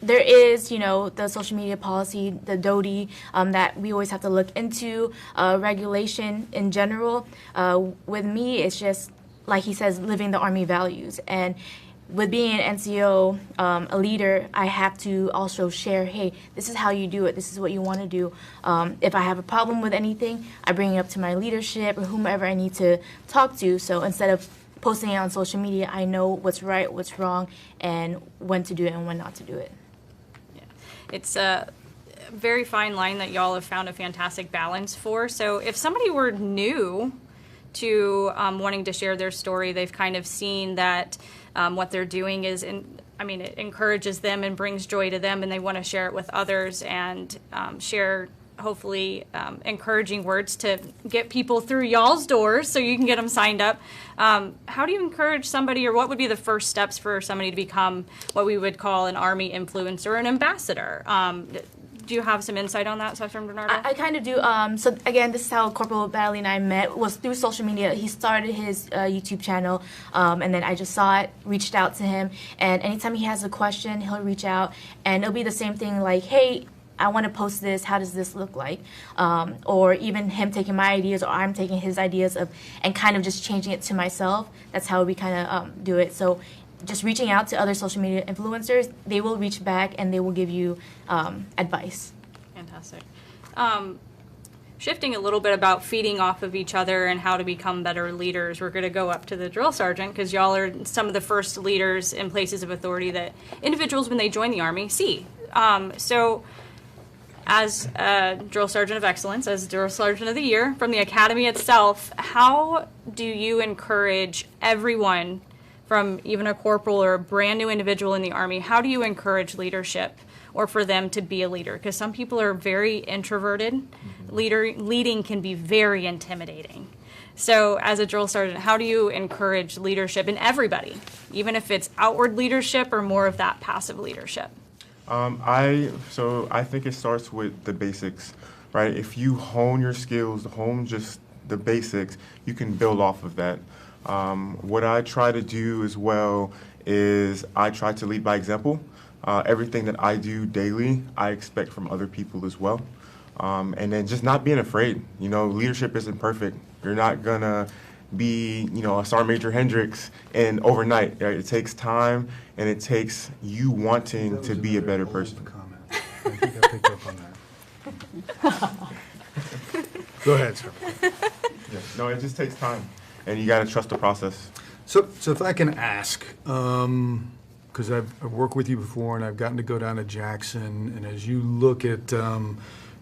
There is, the social media policy, the DOTI, that we always have to look into, regulation in general. With me, it's just, like he says, living the Army values. And with being an NCO, a leader, I have to also share, hey, this is how you do it. This is what you want to do. If I have a problem with anything, I bring it up to my leadership or whomever I need to talk to. So instead of posting it on social media, I know what's right, what's wrong, and when to do it and when not to do it. It's a very fine line that y'all have found a fantastic balance for. So if somebody were new to wanting to share their story, they've kind of seen that what they're doing is, it encourages them and brings joy to them, and they want to share it with others and share, hopefully, encouraging words to get people through y'all's doors so you can get them signed up. How do you encourage somebody, or what would be the first steps for somebody to become what we would call an Army influencer or an ambassador? Do you have some insight on that, Sergeant Bernardo? I kind of do. So again, this is how Corporal Batley and I met, was through social media. He started his YouTube channel, and then I just saw it, reached out to him, and anytime he has a question, he'll reach out, and it'll be the same thing like, hey, I want to post this, how does this look like? Or even him taking my ideas, or I'm taking his ideas and kind of just changing it to myself. That's how we kind of do it. So just reaching out to other social media influencers, they will reach back and they will give you advice. Fantastic. Shifting a little bit about feeding off of each other and how to become better leaders, we're going to go up to the drill sergeant, because y'all are some of the first leaders in places of authority that individuals, when they join the Army, see. So as a drill sergeant of excellence, as drill sergeant of the year from the academy itself, how do you encourage everyone, from even a corporal or a brand new individual in the Army, how do you encourage leadership, or for them to be a leader? Because some people are very introverted. Leading can be very intimidating. So as a drill sergeant, how do you encourage leadership in everybody, even if it's outward leadership or more of that passive leadership? I think it starts with the basics, right? If you hone your skills, hone just the basics, you can build off of that. What I try to do as well is I try to lead by example. Everything that I do daily, I expect from other people as well. And then just not being afraid. Leadership isn't perfect. You're not gonna be, a Sergeant Major Hendrex and overnight. Right? It takes time, and it takes you wanting to be a better person. I think I picked up on that. Go ahead, sir. Yeah. No, it just takes time, and you got to trust the process. So if I can ask, because I've worked with you before, and I've gotten to go down to Jackson, and as you look at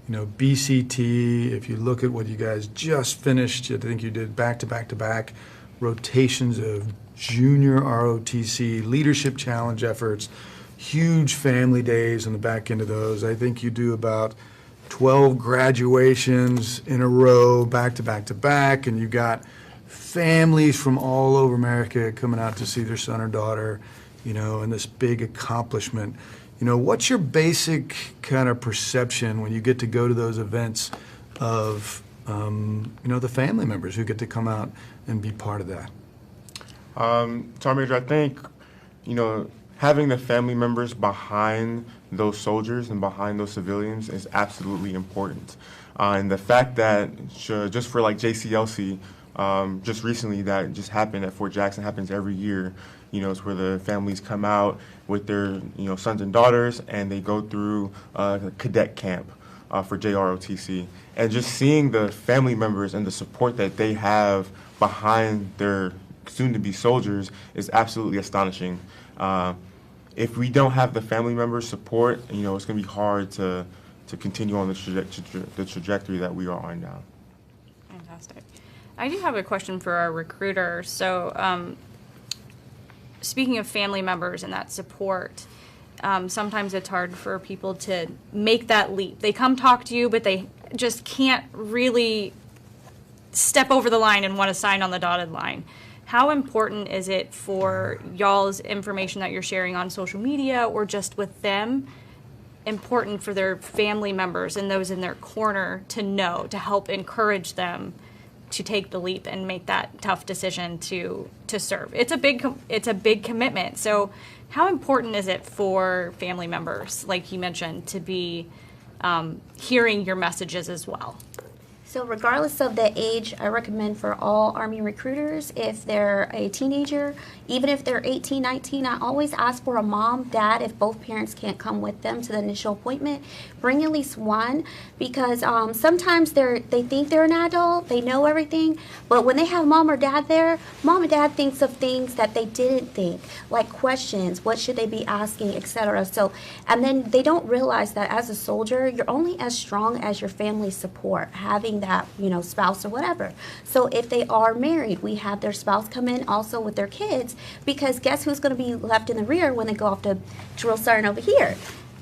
BCT, if you look at what you guys just finished, I think you did back-to-back-to-back rotations of junior ROTC leadership challenge efforts, huge family days on the back end of those. I think you do about 12 graduations in a row, back-to-back-to-back, and you got families from all over America coming out to see their son or daughter, and this big accomplishment. what's your basic kind of perception when you get to go to those events of, the family members who get to come out and be part of that? Sergeant Major, I think, having the family members behind those soldiers and behind those civilians is absolutely important. And the fact that just for like JCLC, just recently that just happened at Fort Jackson, happens every year. It's where the families come out with their, sons and daughters, and they go through a cadet camp for JROTC. And just seeing the family members and the support that they have behind their soon-to-be soldiers is absolutely astonishing. If we don't have the family members' support, it's going to be hard to continue on the trajectory that we are on now. Fantastic. I do have a question for our recruiter. So, speaking of family members and that support, sometimes it's hard for people to make that leap. They come talk to you, but they just can't really step over the line and want to sign on the dotted line. How important is it for y'all's information that you're sharing on social media or just with them, important for their family members and those in their corner to know, to help encourage them to take the leap and make that tough decision to serve? It's a big commitment. So how important is it for family members, like you mentioned, to be hearing your messages as well? So regardless of the age, I recommend for all Army recruiters, if they're a teenager, even if they're 18, 19, I always ask for a mom, dad, if both parents can't come with them to the initial appointment, bring at least one, because sometimes they think they're an adult, they know everything, but when they have mom or dad there, mom and dad thinks of things that they didn't think, like questions, what should they be asking, etc. So, and then they don't realize that as a soldier, you're only as strong as your family support, having that, spouse or whatever. So if they are married, we have their spouse come in also with their kids, because guess who's going to be left in the rear when they go off to drill sergeant over here?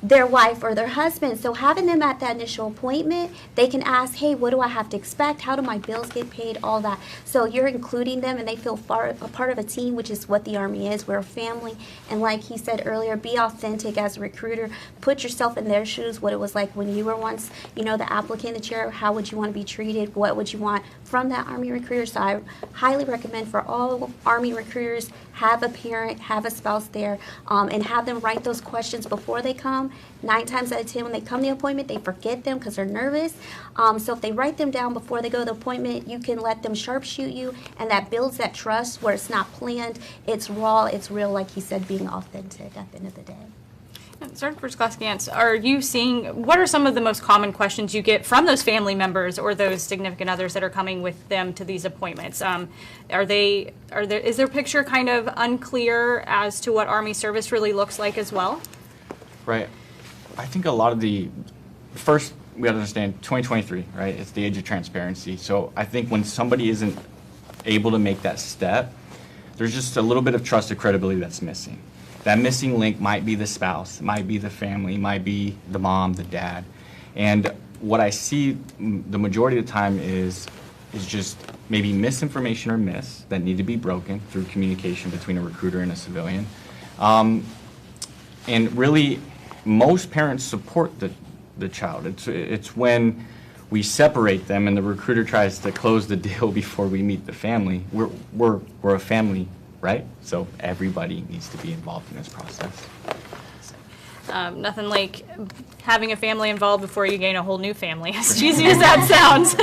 Their wife or their husband. So having them at that initial appointment, they can ask, hey, what do I have to expect? How do my bills get paid? All that. So you're including them and they feel a part of a team, which is what the Army is. We're a family. And like he said earlier, be authentic as a recruiter. Put yourself in their shoes, what it was like when you were once, the applicant in the chair. How would you want to be treated? What would you want from that Army recruiter? So I highly recommend for all Army recruiters, have a parent, have a spouse there, and have them write those questions before they come. 9 times out of 10, when they come to the appointment, they forget them because they're nervous. So if they write them down before they go to the appointment, you can let them sharpshoot you, and that builds that trust where it's not planned, it's raw, it's real, like he said, being authentic at the end of the day. Sergeant First Class Gantz, are you seeing, what are some of the most common questions you get from those family members or those significant others that are coming with them to these appointments? Is their picture kind of unclear as to what Army service really looks like as well? Right. I think a lot of first we got to understand 2023, right? It's the age of transparency. So I think when somebody isn't able to make that step, there's just a little bit of trust or credibility that's missing. That missing link might be the spouse, might be the family, might be the mom, the dad. And what I see the majority of the time is just maybe misinformation or myths that need to be broken through communication between a recruiter and a civilian. And really, most parents support the child. It's when we separate them and the recruiter tries to close the deal before we meet the family. We're a family, right? So everybody needs to be involved in this process. Nothing like having a family involved before you gain a whole new family, as cheesy as that sounds.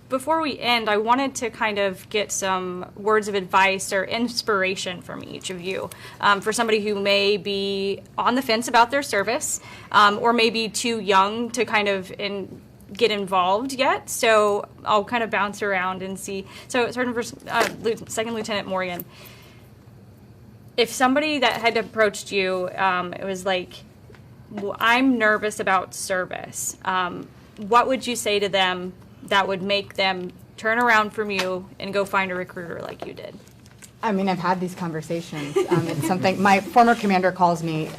Before we end, I wanted to kind of get some words of advice or inspiration from each of you for somebody who may be on the fence about their service or maybe too young to kind of get involved yet. So I'll kind of bounce around and see. So Second Lieutenant Morgan, if somebody that had approached you, it was like, I'm nervous about service, what would you say to them that would make them turn around from you and go find a recruiter like you did? I mean, I've had these conversations. It's something, my former commander calls me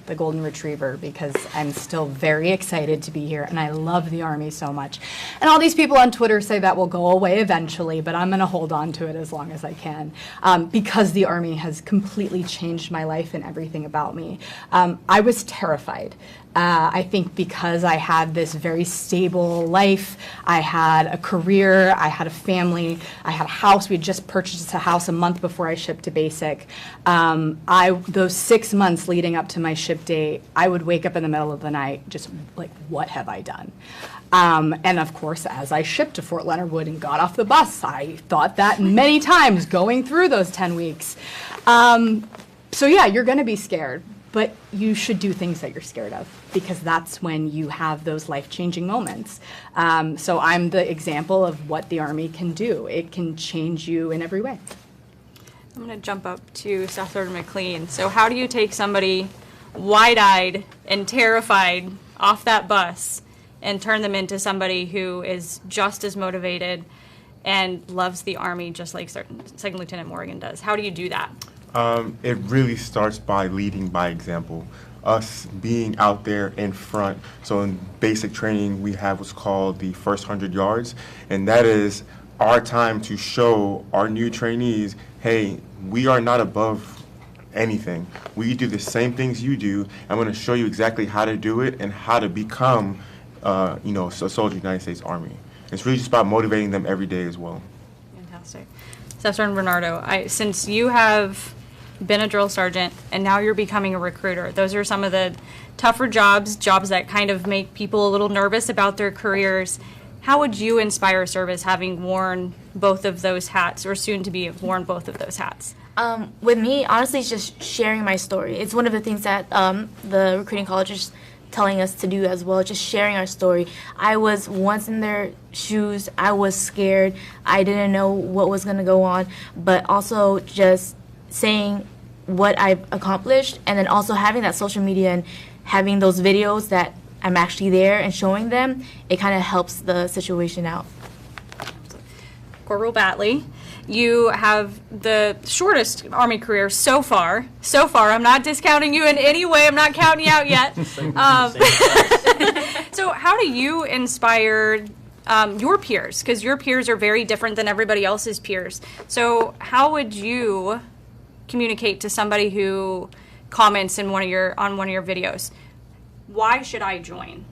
the golden retriever because I'm still very excited to be here and I love the Army so much. And all these people on Twitter say that will go away eventually, but I'm going to hold on to it as long as I can because the Army has completely changed my life and everything about me. I was terrified. I think because I had this very stable life, I had a career, I had a family, I had a house. We had just purchased a house a month before I shipped to basic. Those 6 months leading up to my ship date, I would wake up in the middle of the night just like, what have I done? And of course, as I shipped to Fort Leonard Wood and got off the bus, I thought that many times going through those 10 weeks. So yeah, you're going to be scared. But you should do things that you're scared of because that's when you have those life-changing moments. So I'm the example of what the Army can do. It can change you in every way. I'm going to jump up to Staff Sergeant McLean. So how do you take somebody wide-eyed and terrified off that bus and turn them into somebody who is just as motivated and loves the Army just like Second Lieutenant Morgan does? How do you do that? It really starts by leading by example. Us being out there in front. So in basic training, we have what's called the first 100 yards, and that is our time to show our new trainees, hey, we are not above anything. We do the same things you do. I'm going to show you exactly how to do it and how to become, a soldier of the United States Army. It's really just about motivating them every day as well. Fantastic. Staff Sergeant Bernardo, since you have been a drill sergeant, and now you're becoming a recruiter. Those are some of the tougher jobs that kind of make people a little nervous about their careers. How would you inspire service having worn both of those hats, or soon to be worn both of those hats? With me, honestly, it's just sharing my story. It's one of the things that the recruiting college is telling us to do as well, just sharing our story. I was once in their shoes. I was scared. I didn't know what was going to go on, but also just saying what I've accomplished, and then also having that social media and having those videos that I'm actually there and showing them, it kind of helps the situation out. Corporal Batley, you have the shortest Army career so far. I'm not discounting you in any way. I'm not counting you out yet. So how do you inspire your peers? Because your peers are very different than everybody else's peers. So how would you communicate to somebody who comments on one of your videos, why should I join?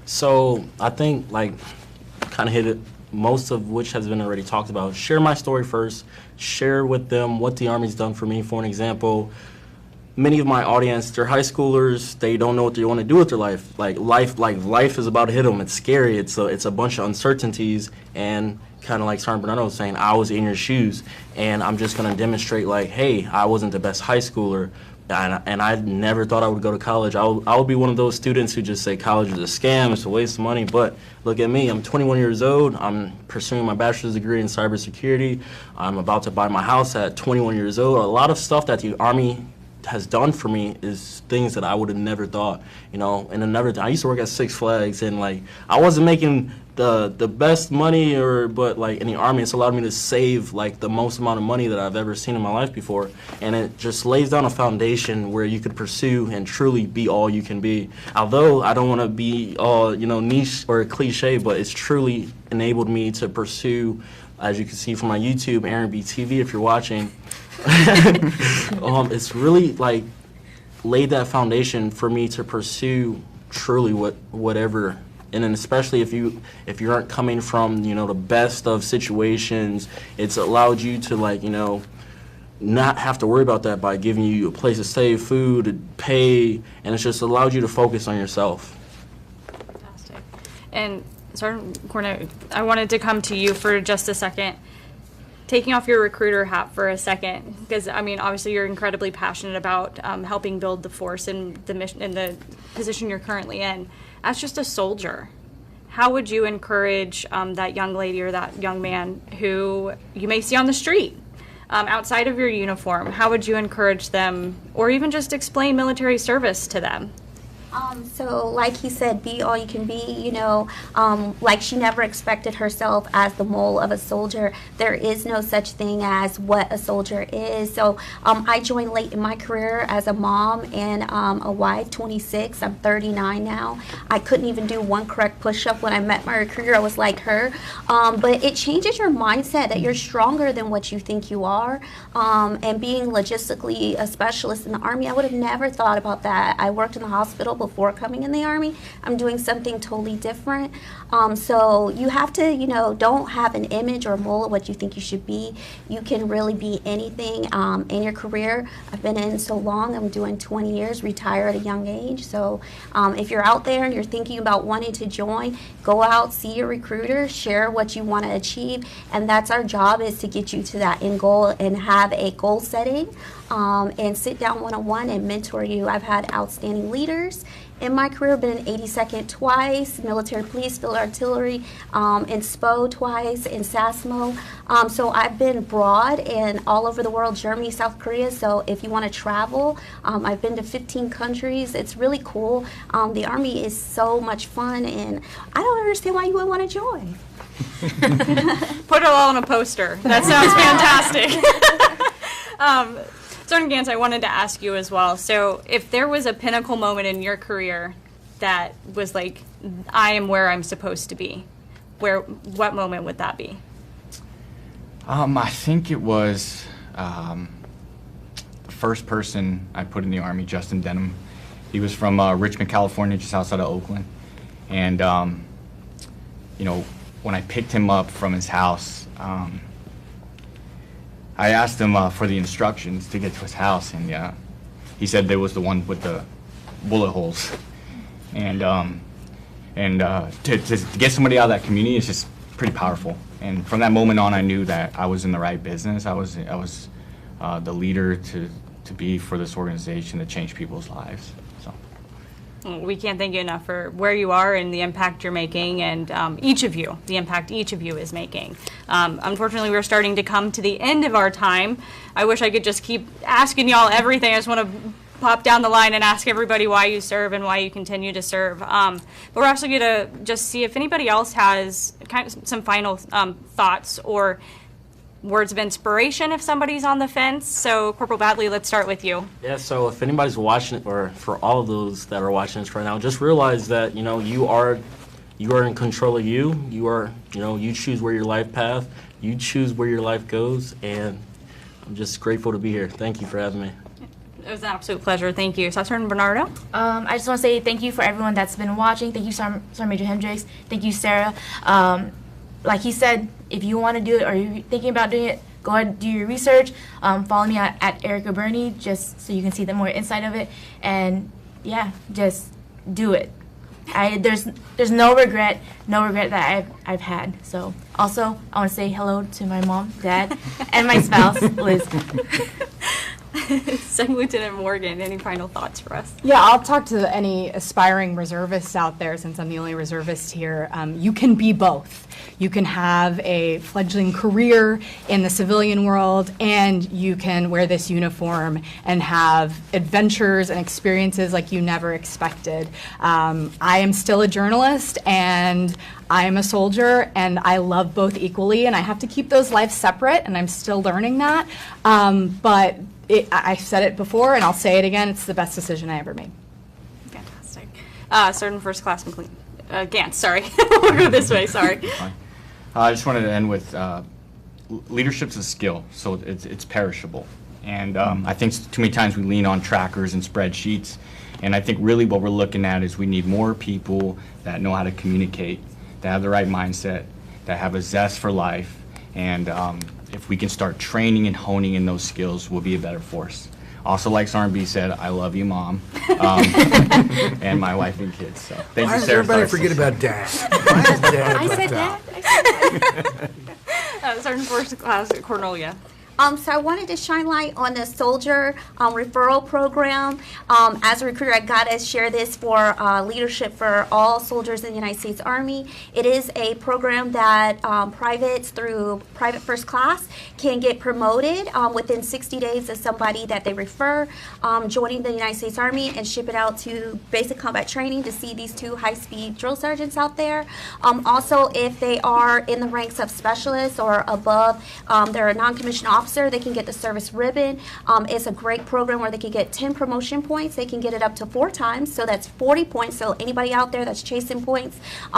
So I think kind of hit it, most of which has been already talked about. Share my story first, share with them what the Army's done for me. For an example, many of my audience, they're high schoolers, they don't know what they want to do with their life. Life is about to hit them. It's scary. It's a bunch of uncertainties, and kind of like Sergeant Bernardo was saying, I was in your shoes, and I'm just going to demonstrate hey, I wasn't the best high schooler, and I never thought I would go to college. I would be one of those students who just say college is a scam, it's a waste of money, but look at me, I'm 21 years old, I'm pursuing my bachelor's degree in cybersecurity, I'm about to buy my house at 21 years old. A lot of stuff that the Army has done for me is things that I would have never thought, and I used to work at Six Flags, and I wasn't making the best money, but in the Army, it's allowed me to save the most amount of money that I've ever seen in my life before, and it just lays down a foundation where you could pursue and truly be all you can be. Although I don't want to be all niche or cliche, but it's truly enabled me to pursue, as you can see from my YouTube, Aaron B TV, if you're watching. It's really laid that foundation for me to pursue truly whatever. And then especially if you aren't coming from the best of situations, it's allowed you to not have to worry about that by giving you a place to stay, food, pay, and it's just allowed you to focus on yourself. Fantastic. And Sergeant Cornett, I wanted to come to you for just a second. Taking off your recruiter hat for a second, because obviously you're incredibly passionate about helping build the force and the mission and the position you're currently in. As just a soldier, how would you encourage that young lady or that young man who you may see on the street outside of your uniform? How would you encourage them, or even just explain military service to them? So like he said, be all you can be, you know, like she never expected herself as the mole of a soldier. There is no such thing as what a soldier is. So I joined late in my career as a mom and a wife, 26. I'm 39 now. I couldn't even do one correct push-up when I met my recruiter. I was like her. But it changes your mindset that you're stronger than what you think you are. And being logistically a specialist in the Army, I would have never thought about that. I worked in the hospital before coming in the Army. I'm doing something totally different. So you have to, you know, don't have an image or a mold of what you think you should be. You can really be anything in your career. I've been in so long. I'm doing 20 years, retire at a young age. So if you're out there and you're thinking about wanting to join, go out, see your recruiter, share what you want to achieve, and that's our job, is to get you to that end goal and have a goal setting and sit down one-on-one and mentor you. I've had outstanding leaders in my career. Been in 82nd twice, military police, field artillery, in SPO twice, in SASMO. So I've been broad and all over the world, Germany, South Korea. So if you want to travel, I've been to 15 countries. It's really cool. The Army is so much fun, and I don't understand why you would want to join. Put it all on a poster. That sounds fantastic. Sergeant Gantz, I wanted to ask you as well. So if there was a pinnacle moment in your career that was like, I am where I'm supposed to be, what moment would that be? I think it was the first person I put in the Army, Justin Denham. He was from Richmond, California, just outside of Oakland. And, you know, when I picked him up from his house, I asked him for the instructions to get to his house, and he said there was the one with the bullet holes. And to get somebody out of that community is just pretty powerful. And from that moment on, I knew that I was in the right business. I was the leader to be for this organization to change people's lives. So. We can't thank you enough for where you are and the impact you're making, and the impact each of you is making. Unfortunately, we're starting to come to the end of our time. I wish I could just keep asking y'all everything. I just want to pop down the line and ask everybody why you serve and why you continue to serve. But we're also going to just see if anybody else has kind of some final thoughts or words of inspiration if somebody's on the fence. So Corporal Batley, let's start with you. Yeah, so if anybody's watching, or for all of those that are watching this right now, just realize that, you know, you are in control of you. You choose where your life path, you choose where your life goes, and I'm just grateful to be here. Thank you for having me. It was an absolute pleasure. Thank you. Sergeant Bernardo? I just want to say thank you for everyone that's been watching. Thank you, Sergeant Major Hendrex. Thank you, Sarah. Like he said, if you want to do it or you're thinking about doing it, go ahead and do your research. Follow me at Erica Burney, just so you can see the more inside of it. And yeah, just do it. There's no regret that I've had. So also, I want to say hello to my mom, dad, and my spouse, Liz. Second Lieutenant Morgan, any final thoughts for us? Yeah, I'll talk to any aspiring reservists out there, since I'm the only reservist here. You can be both. You can have a fledgling career in the civilian world, and you can wear this uniform and have adventures and experiences like you never expected. I am still a journalist, and I am a soldier, and I love both equally, and I have to keep those lives separate, and I'm still learning that. But I said it before, and I'll say it again, it's the best decision I ever made. Fantastic. Sergeant First Class McLean. Gantz, sorry. We'll go this way, sorry. Fine. I just wanted to end with leadership's a skill, so it's perishable. And I think too many times we lean on trackers and spreadsheets, and I think really what we're looking at is we need more people that know how to communicate, that have the right mindset, that have a zest for life, and if we can start training and honing in those skills, we'll be a better force. Also, like Sergeant B said, I love you, Mom, and my wife and kids. So thank Why you, does Sarah. everybody forget about Dad? Why is Dad I left said out? that. Sergeant First Class Cornelia. So I wanted to shine light on the soldier referral program. As a recruiter, I gotta share this for leadership for all soldiers in the United States Army. It is a program that privates through private first class can get promoted within 60 days of somebody that they refer joining the United States Army and ship it out to basic combat training to see these 2 high-speed drill sergeants out there. Also, if they are in the ranks of specialists or above, they're a non-commissioned officer, they can get the service ribbon. It's a great program where they can get 10 promotion points. They can get it up to 4 times, so that's 40 points. So anybody out there that's chasing points,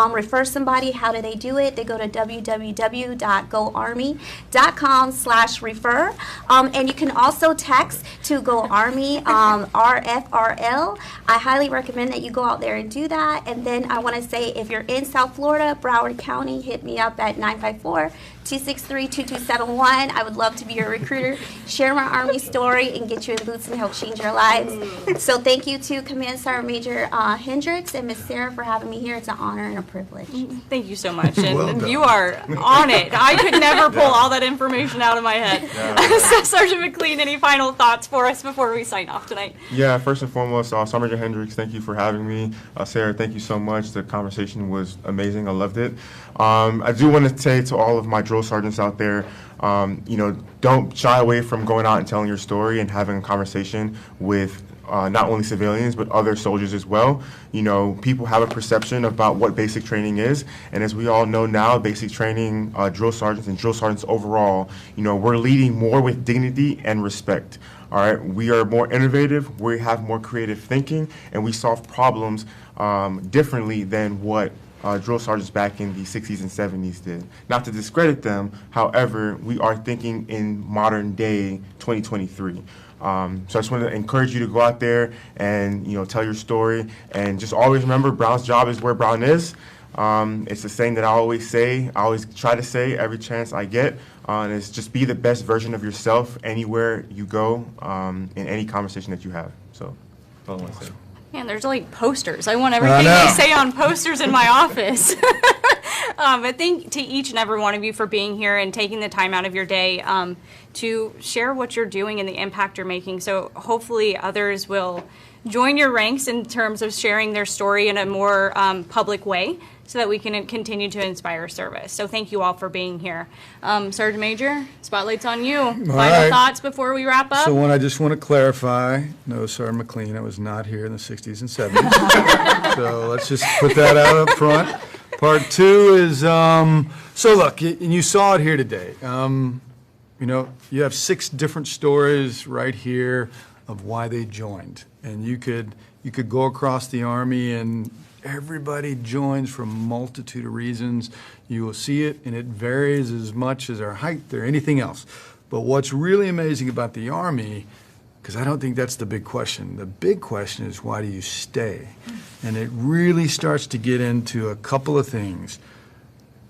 refer somebody. How do they do it? They go to www.goarmy.com/refer. And you can also text to GoArmy, RFRL. I highly recommend that you go out there and do that. And then I want to say, if you're in South Florida, Broward County, hit me up at 954-263-2271. I would love to be your recruiter, share my Army story, and get you in boots and help change your lives. So thank you to Command Sergeant Major Hendrex and Miss Sarah for having me here. It's an honor and a privilege. Thank you so much. And Well done. you are on it. I could never pull all that information out of my head. So Sergeant McLean, any final thoughts for us before we sign off tonight? Yeah, first and foremost, Sergeant Major Hendrex, thank you for having me. Sarah, thank you so much. The conversation was amazing. I loved it. I do want to say to all of my drill sergeants out there, don't shy away from going out and telling your story and having a conversation with not only civilians but other soldiers as well. People have a perception about what basic training is, and as we all know now, basic training, drill sergeants and drill sergeants overall, we're leading more with dignity and respect. All right, we are more innovative, we have more creative thinking, and we solve problems differently than what drill sergeants back in the 60s and 70s did. Not to discredit them, however, we are thinking in modern day 2023. So I just want to encourage you to go out there and tell your story, and just always remember, Brown's job is where Brown is. It's the saying that I always say, I always try to say every chance I get, and it's just be the best version of yourself anywhere you go, in any conversation that you have. So that's all I want to say. Man, there's like posters. I want everything they say on posters in my office. But thank to each and every one of you for being here and taking the time out of your day to share what you're doing and the impact you're making. So hopefully others will join your ranks in terms of sharing their story in a more public way, so that we can continue to inspire service. So thank you all for being here. Sergeant Major, spotlight's on you. Final right. thoughts before we wrap up? So one, I just want to clarify, no, Sergeant McLean, I was not here in the 60s and 70s. So let's just put that out up front. Part 2 is, so look, and you saw it here today. You have 6 different stories right here of why they joined. And you could go across the Army, and everybody joins for a multitude of reasons. You will see it, and it varies as much as our height or anything else. But what's really amazing about the Army, because I don't think that's the big question. The big question is, why do you stay? And it really starts to get into a couple of things.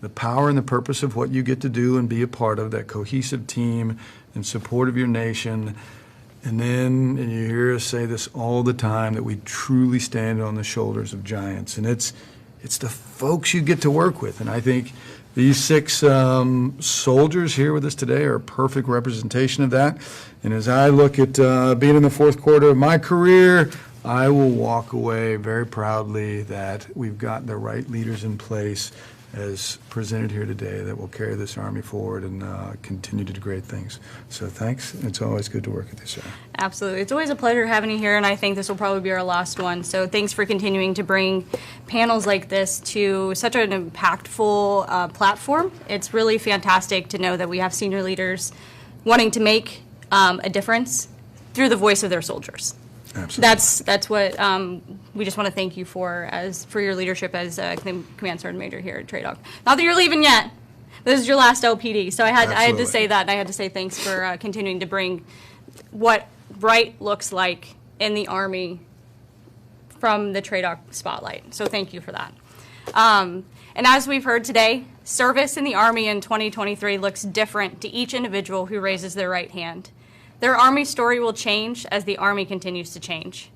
The power and the purpose of what you get to do and be a part of, that cohesive team in support of your nation. And then, and you hear us say this all the time, that we truly stand on the shoulders of giants. And it's the folks you get to work with. And I think these 6 soldiers here with us today are a perfect representation of that. And as I look at being in the 4th quarter of my career, I will walk away very proudly that we've got the right leaders in place as presented here today that will carry this Army forward and continue to do great things. So thanks. It's always good to work with you, Sarah. Absolutely. It's always a pleasure having you here, and I think this will probably be our last one. So thanks for continuing to bring panels like this to such an impactful platform. It's really fantastic to know that we have senior leaders wanting to make a difference through the voice of their soldiers. Absolutely. That's what we just want to thank you for your leadership as Command Sergeant Major here at TRADOC. Not that you're leaving yet. This is your last LPD, so I had to say that, and I had to say thanks for continuing to bring what right looks like in the Army from the TRADOC spotlight. So thank you for that. And as we've heard today, service in the Army in 2023 looks different to each individual who raises their right hand. Their Army story will change as the Army continues to change.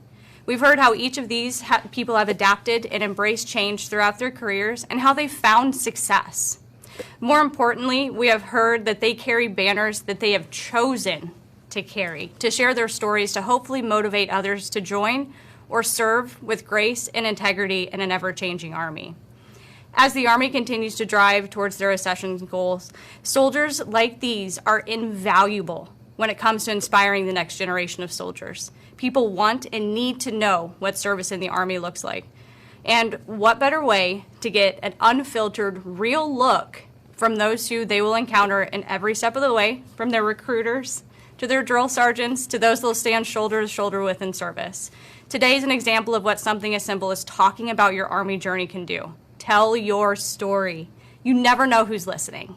We've heard how each of these people have adapted and embraced change throughout their careers and how they've found success. More importantly, we have heard that they carry banners that they have chosen to carry, to share their stories, to hopefully motivate others to join or serve with grace and integrity in an ever-changing Army. As the Army continues to drive towards their accession goals, soldiers like these are invaluable when it comes to inspiring the next generation of soldiers. People want and need to know what service in the Army looks like. And what better way to get an unfiltered, real look from those who they will encounter in every step of the way, from their recruiters to their drill sergeants to those they'll stand shoulder to shoulder with in service. Today is an example of what something as simple as talking about your Army journey can do. Tell your story. You never know who's listening.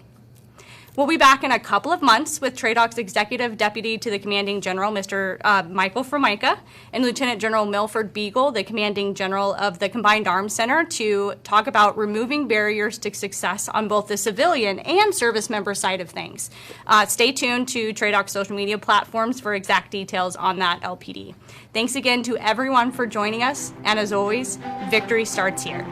We'll be back in a couple of months with TRADOC's Executive Deputy to the Commanding General, Mr. Michael Formica, and Lieutenant General Milford Beagle, the Commanding General of the Combined Arms Center, to talk about removing barriers to success on both the civilian and service member side of things. Stay tuned to TRADOC's social media platforms for exact details on that LPD. Thanks again to everyone for joining us, and as always, victory starts here.